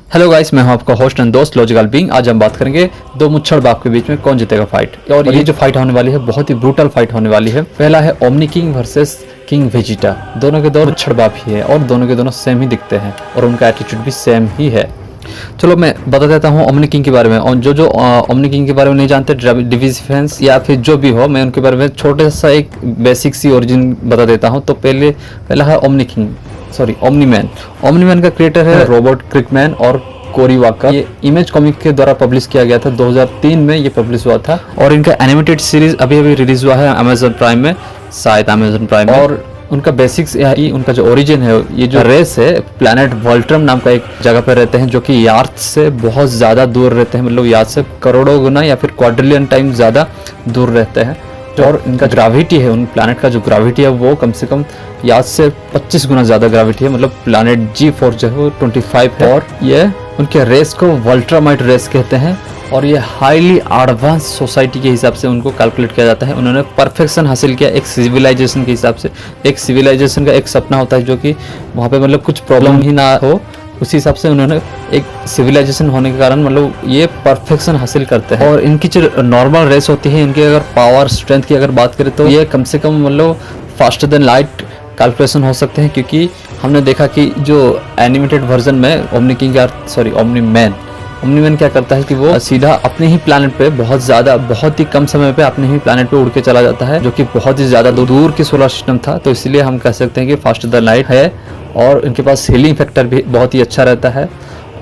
Hello guys, मैं हूं आपका होस्ट एंड दोस्त लॉजिकल बीइंग। आज हम बात करेंगे दो मुच्छड़ बाप के बीच में कौन जीतेगा फाइट। और ये जो फाइट होने वाली है बहुत ही ब्रूटल फाइट होने वाली है। पहला है omni king versus king Vegeta. दोनों के दो मुच्छड़ बाप ही है और दोनों के दोनों सेम ही दिखते हैं और उनका एटीट्यूड भी सेम ही है। चलो मैं बता देता हूँ ओमनी किंग के बारे में। और जो ओमनी किंग के बारे में नहीं जानते, डिवीज फैंस या फिर जो भी हो, मैं उनके बारे में छोटा सा एक बेसिक सी ओरिजिन बता देता हूँ। तो पहला है omni king, sorry omni man. Omni man का क्रिएटर है रॉबर्ट क्रिकमैन और कोरी वाकर। ये इमेज कॉमिक के द्वारा पब्लिश किया गया था, 2003 में ये पब्लिश हुआ था। और इनका एनिमेटेड सीरीज अभी रिलीज हुआ है अमेजन प्राइम में, शायद अमेजन प्राइम में। और उनका बेसिक्स यही, उनका जो ओरिजिन है, ये जो रेस है प्लैनेट वोल्ट्रम नाम का एक जगह पर रहते हैं, जो कि यार्थ से बहुत ज़्यादा दूर रहते हैं। मतलब यार्थ से करोड़ों गुना या फिर क्वाड्रिलियन टाइम ज़्यादा दूर रहते हैं। और इनका ग्रेविटी है, उन प्लैनेट का जो ग्रेविटी है वो कम से कम यार्थ से 25 गुना ज़्यादा ग्रेविटी है। मतलब प्लैनेट G4 जो है वो 25 है। और ये उनके रेस को वोल्ट्रामाइट रेस कहते हैं। और ये हाईली एडवांस सोसाइटी के हिसाब से उनको कैलकुलेट किया जाता है। उन्होंने परफेक्शन हासिल किया एक सिविलाइजेशन के हिसाब से। एक सिविलाइजेशन का एक सपना होता है जो कि वहाँ पे मतलब कुछ प्रॉब्लम ही ना हो, उसी हिसाब से उन्होंने एक सिविलाइजेशन होने के कारण मतलब ये परफेक्शन हासिल करते हैं। और इनकी जो नॉर्मल रेस होती है, इनकी अगर पावर स्ट्रेंथ की अगर बात करें तो ये कम से कम मतलब फास्टर देन लाइट कैलकुलेशन हो सकते हैं। क्योंकि हमने देखा कि जो एनिमेटेड वर्जन में ओमनी मैन क्या करता है कि वो सीधा अपने ही प्लैनेट पे बहुत ही कम समय पे अपने ही प्लैनेट पे उड़ के चला जाता है, जो कि बहुत ही ज़्यादा दूर की सोलर सिस्टम था। तो इसलिए हम कह सकते हैं कि फास्टर द लाइट है। और इनके पास हीलिंग फैक्टर भी बहुत ही अच्छा रहता है।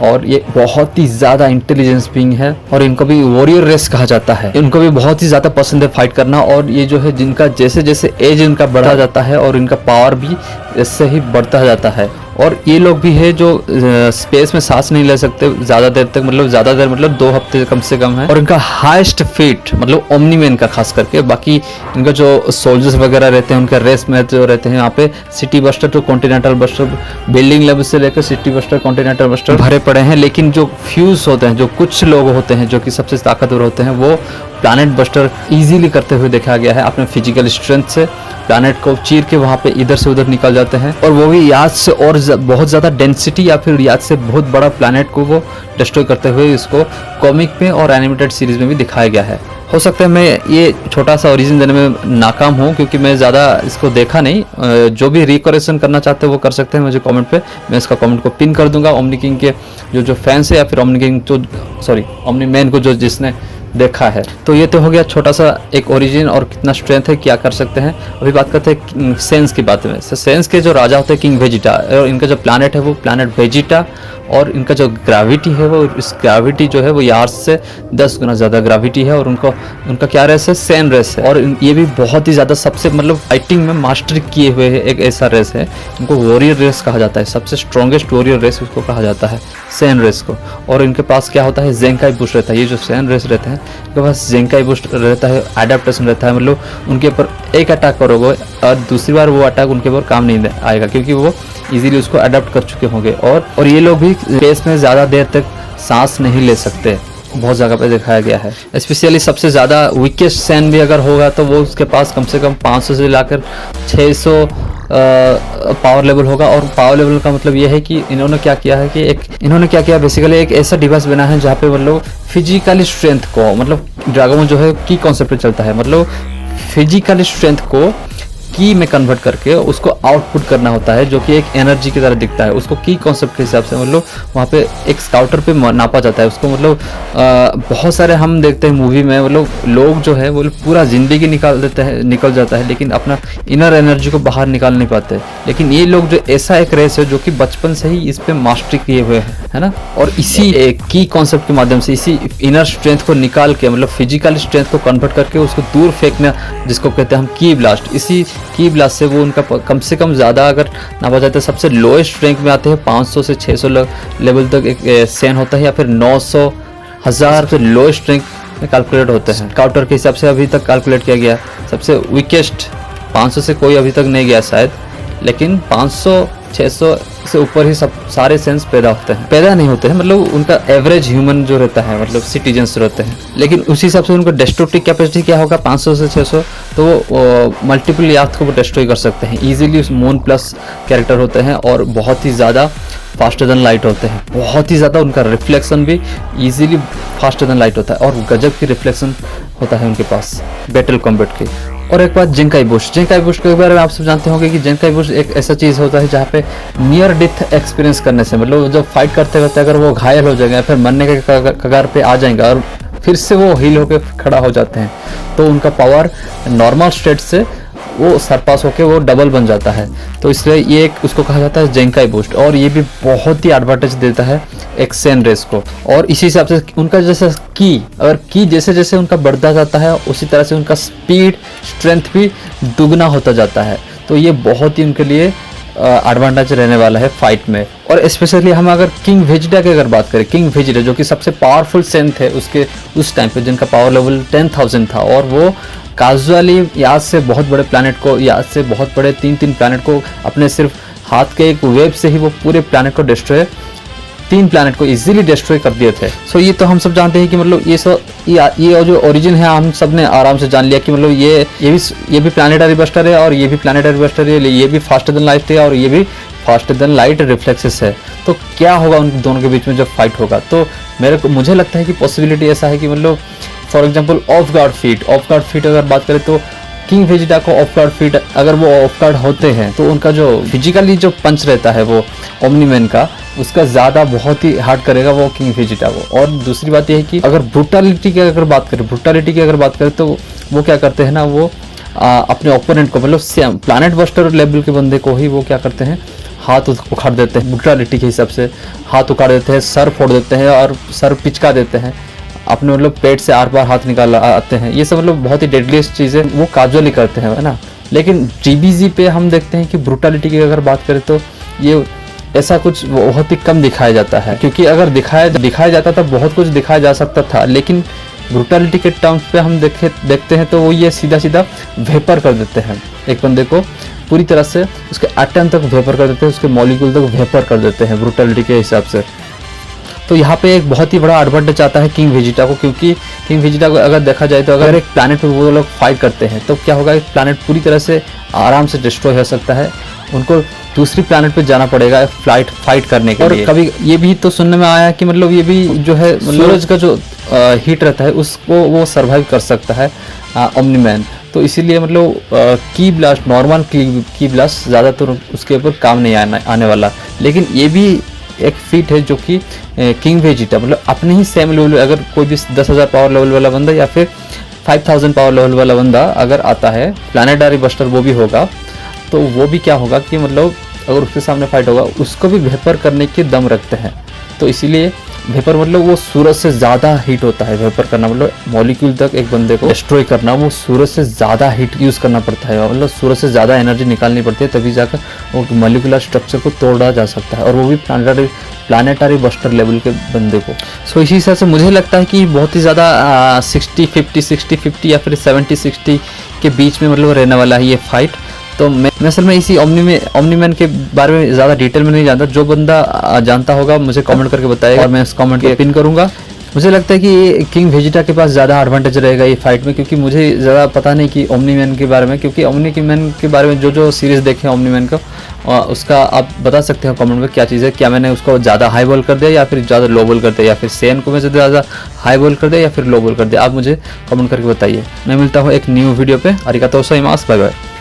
और ये बहुत ही ज़्यादा इंटेलिजेंस बीइंग है। और इनको भी वॉरियर रेस कहा जाता है। इनको भी बहुत ही ज़्यादा पसंद है फाइट करना। और ये जो है जिनका जैसे जैसे एज इनका बढ़ा जाता है और इनका पावर भी इससे ही बढ़ता जाता है। और ये लोग भी है जो स्पेस में सांस नहीं ले सकते ज़्यादा देर तक, मतलब ज़्यादा देर मतलब 2 हफ्ते कम से कम है। और इनका हाईएस्ट फीट मतलब ओमनी मैन का खास करके, बाकी इनका जो सोल्जर्स वगैरह रहते हैं उनका रेस में जो रहते हैं यहाँ पे city buster to continental buster, building level से लेकर सिटी बस्टर कॉन्टिनेंटल बस्टर भरे पड़े हैं। लेकिन जो फ्यूज होते हैं, जो कुछ लोग होते हैं जो कि सबसे ताकतवर होते हैं, वो प्लैनेट बस्टर इजीली करते हुए देखा गया है। अपने फिजिकल स्ट्रेंथ से प्लैनेट को चीर के वहाँ पे इधर से उधर निकल जाते हैं। और वो भी याद से और बहुत ज़्यादा डेंसिटी या फिर याद से बहुत बड़ा प्लैनेट को वो डिस्ट्रॉय करते हुए इसको कॉमिक में और एनिमेटेड सीरीज में भी दिखाया गया है। हो सकता है मैं ये छोटा सा ओरिजिन देने में नाकाम हूँ, क्योंकि मैं ज़्यादा इसको देखा नहीं। जो भी रिकरेक्शन करना चाहते हैं वो कर सकते हैं मुझे कमेंट पे, मैं इसका कमेंट को पिन कर दूंगा। ओमनी किंग के जो फैंस है या फिर ओमनी मैन को जो जिसने देखा है। तो ये तो हो गया छोटा सा एक ओरिजिन और कितना स्ट्रेंथ है, क्या कर सकते हैं। अभी बात करते हैं सेंस की बात में। सेंस के जो राजा होते हैं किंग वेजिटा, और इनका जो प्लैनेट है वो प्लैनेट वेजिटा। और इनका जो ग्रेविटी है वो इस ग्रेविटी जो है वो यार्थ से 10 गुना ज़्यादा ग्रेविटी है। और उनका क्या रेस है, सेन रेस है। और ये भी बहुत ही ज़्यादा सबसे मतलब फाइटिंग में मास्टर किए हुए है एक ऐसा रेस है। इनको वॉरियर रेस कहा जाता है, सबसे स्ट्रॉन्गेस्ट वॉरियर रेस उसको कहा जाता है, सेन रेस को। और इनके पास क्या होता है, जेंकाई बूस्ट रहता है। ये जो सेन रेस रहते हैं इनके पास जेंकाई बूस्ट रहता है, एडेप्टेशन रहता है। मतलब उनके ऊपर एक अटैक करोगे और दूसरी बार वो अटैक उनके ऊपर काम नहीं आएगा, क्योंकि वो इजीली उसको अडेप्ट कर चुके होंगे। और ये लोग भी स्पेस में ज़्यादा देर तक सांस नहीं ले सकते, बहुत जगह पे दिखाया गया है। स्पेशली सबसे ज़्यादा वीकेस्ट सैन भी अगर होगा तो वो उसके पास कम से कम 500 से लाकर 600 पावर लेवल होगा। और पावर लेवल का मतलब ये है कि इन्होंने क्या किया बेसिकली एक ऐसा डिवाइस बना है जहाँ पे मतलब फिजिकली स्ट्रेंथ को, मतलब ड्रैगन जो है की कॉन्सेप्ट पे चलता है, मतलब फिजिकली स्ट्रेंथ को की में कन्वर्ट करके उसको आउटपुट करना होता है, जो कि एक एनर्जी की तरह दिखता है। उसको की कॉन्सेप्ट के हिसाब से मतलब वहाँ पे एक स्काउटर पे नापा जाता है उसको। मतलब बहुत सारे हम देखते हैं मूवी में, मतलब लोग जो है वो पूरा ज़िंदगी निकल जाता है, लेकिन अपना इनर एनर्जी को बाहर निकाल नहीं पाते। लेकिन ये लोग जो ऐसा एक रेस है जो कि बचपन से ही इस पे मास्टरी किए हुए हैं, है ना। और इसी एक की कॉन्सेप्ट के माध्यम से इसी इनर स्ट्रेंथ को निकाल के, मतलब फिजिकल स्ट्रेंथ को कन्वर्ट करके उसको दूर फेंकना, जिसको कहते हैं हम की ब्लास्ट। इसी की ब्लास्ट से वो उनका कम से कम ज़्यादा अगर नापा जाता है, सबसे लोएस्ट रैंक में आते हैं 500 से 600 लेवल तक एक सेन होता है, या फिर 900 1000 से लोएस्ट रैंक में कैलकुलेट होते हैं। काउंटर के हिसाब से अभी तक कैलकुलेट किया गया सबसे वीकेस्ट 500 से कोई अभी तक नहीं गया शायद, लेकिन 500 600 से ऊपर ही सब सारे सेंस पैदा नहीं होते हैं। मतलब उनका एवरेज ह्यूमन जो रहता है, मतलब सिटीजन्स रहते हैं, लेकिन उसी हिसाब से उनका डिस्ट्रक्टिव कैपेसिटी क्या होगा 500 से 600, तो वो मल्टीपल यार्थ को वो डिस्ट्रॉय कर सकते हैं इजीली। मून प्लस कैरेक्टर होते हैं और बहुत ही ज़्यादा फास्टर देन लाइट होते हैं, बहुत ही ज़्यादा उनका रिफ्लेक्शन भी इजीली फास्टर देन लाइट होता है और गजब की रिफ्लेक्शन होता है उनके पास बैटल कॉम्बैट के। और एक बात जेंकाई बुश के बारे में आप सब जानते होंगे कि जेंकाई बुश एक ऐसा चीज़ होता है जहाँ पे नियर डेथ एक्सपीरियंस करने से, मतलब जब फाइट करते करते अगर वो घायल हो जाएंगे या फिर मरने के कगार पे आ जाएंगे और फिर से वो हील होकर खड़ा हो जाते हैं, तो उनका पावर नॉर्मल स्टेट से वो सरपास होके वो डबल बन जाता है। तो इसलिए ये एक उसको कहा जाता है जेंकाई बूस्ट, और ये भी बहुत ही एडवांटेज देता है एक सेन रेस को। और इसी हिसाब से उनका जैसे की जैसे जैसे उनका बढ़ता जाता है उसी तरह से उनका स्पीड स्ट्रेंथ भी दुगना होता जाता है। तो ये बहुत ही उनके लिए एडवांटेज रहने वाला है फाइट में। और स्पेशली हम अगर किंग वेजिटा की अगर बात करें, किंग वेजिटा जो कि सबसे पावरफुल सेन थे उसके उस टाइम पे, जिनका पावर लेवल 10,000 था, और वो काजुअली याद से बहुत बड़े प्लैनेट को, याद से बहुत बड़े 3 प्लैनेट को अपने सिर्फ हाथ के एक वेब से ही वो पूरे प्लैनेट को डिस्ट्रॉय, 3 प्लैनेट को इजीली डिस्ट्रॉय कर दिए थे। सो ये तो हम सब जानते हैं कि मतलब ये जो ओरिजिन है हम सब ने आराम से जान लिया कि मतलब ये भी प्लैनेटरी बस्टर है और ये भी प्लैनेटरी बस्टर है, ये भी फास्टर देन लाइट है और ये भी फास्टर देन लाइट रिफ्लेक्सेस है। तो क्या होगा उन दोनों के बीच में जब फाइट होगा? तो मुझे लगता है कि पॉसिबिलिटी ऐसा है कि मतलब for example of guard feet अगर बात करें तो किंग वेजिटा को ऑफ गार्ड फीट, अगर वो ऑफ गार्ड होते हैं तो उनका जो फिजिकली जो पंच रहता है वो ओमनीमैन का, उसका ज़्यादा बहुत ही हार्ड करेगा वो किंग वेजिटा को। और दूसरी बात यह है कि अगर ब्रूटालिटी की अगर बात करें तो वो क्या करते हैं ना, वो अपने ओपोनेंट को, मतलब सेम प्लैनेट बस्टर लेवल के बंदे को ही वो क्या करते हैं, हाथ उखाड़ देते हैं। ब्रूटालिटी के हिसाब से हाथ उखाड़ देते हैं, सर फोड़ देते हैं और सर पिचका देते हैं, अपने मतलब पेट से आर पार हाथ निकाल आते हैं। ये सब मतलब बहुत ही डेडलीस्ट चीज़ें वो काजुअली करते हैं, है ना। लेकिन जीबीजी पे हम देखते हैं कि ब्रूटालिटी की अगर बात करें तो ये ऐसा कुछ बहुत ही कम दिखाया जाता है, क्योंकि अगर दिखाया जाता था बहुत कुछ दिखाया जा सकता था, लेकिन ब्रूटालिटी के टर्म्स पे हम देखते हैं तो वो ये सीधा वेपर कर देते हैं एक बंदे को, पूरी तरह से उसके एटम तक वेपर कर देते हैं, उसके मॉलिक्यूल तक वेपर कर देते हैं ब्रूटालिटी के हिसाब से। तो यहाँ पे एक बहुत ही बड़ा एडवांटेज आता है किंग वेजिटा को, क्योंकि किंग वेजिटा को अगर देखा जाए तो अगर एक प्लैनेट पे वो लोग फाइट करते हैं तो क्या होगा, एक प्लैनेट पूरी तरह से आराम से डिस्ट्रॉय हो सकता है, उनको दूसरी प्लैनेट पे जाना पड़ेगा फाइट करने के लिए। और कभी ये भी तो सुनने में आया कि मतलब ये भी जो है सूरज का जो हीट रहता है उसको वो सर्वाइव कर सकता है ओमनीमैन। तो इसीलिए मतलब की ब्लास्ट, नॉर्मल की ब्लास्ट ज़्यादातर उसके ऊपर काम नहीं आने वाला। लेकिन ये भी एक फीट है जो कि किंग वेजिटा, मतलब अपने ही सेम लेवल, अगर कोई भी 10,000 पावर लेवल वाला बंदा या फिर 5,000 पावर लेवल वाला बंदा अगर आता है, प्लैनेटरी बस्टर वो भी होगा, तो वो भी क्या होगा कि मतलब अगर उसके सामने फाइट होगा उसको भी वेपर करने के दम रखते हैं। तो इसीलिए वेपर मतलब वो सूरज से ज़्यादा हीट होता है, वेपर करना मतलब मॉलिक्यूल तक एक बंदे को डिस्ट्रॉय करना, वो सूरज से ज़्यादा हीट यूज़ करना पड़ता है, मतलब सूरज से ज़्यादा एनर्जी निकालनी पड़ती है, तभी जाकर वो मॉलिक्यूलर स्ट्रक्चर को तोड़ा जा सकता है, और वो भी प्लानेटरी बस्टर लेवल के बंदे को। सो इसी हिसाब से मुझे लगता है कि बहुत ही ज़्यादा 60-50 या फिर 70-60 के बीच में मतलब रहने वाला है ये फाइट। तो मैं असल में इसी ओमनीमैन के बारे में ज़्यादा डिटेल में नहीं जानता, जो बंदा जानता होगा मुझे कमेंट करके बताएगा और मैं इस कमेंट को पिन करूँगा। मुझे लगता है कि किंग वेजिटा के पास ज़्यादा एडवांटेज रहेगा ये फाइट में, क्योंकि मुझे ज़्यादा पता नहीं कि ओमनीमैन के बारे में, क्योंकि ओमनीमैन के बारे में जो सीरीज़ देखे ओमनीमैन को उसका आप बता सकते हो कमेंट में क्या चीज़ है, क्या मैंने उसको ज़्यादा हाई बॉल कर दिया या फिर ज़्यादा लो बॉल कर दिया, या फिर सेन को मैं ज़्यादा हाई बॉल कर दिया या फिर लो बॉल कर दिया, आप मुझे कमेंट करके बताइए। मैं मिलता हूँ एक न्यू वीडियो पे। अरिगातो गोजाइमासु, बाय बाय।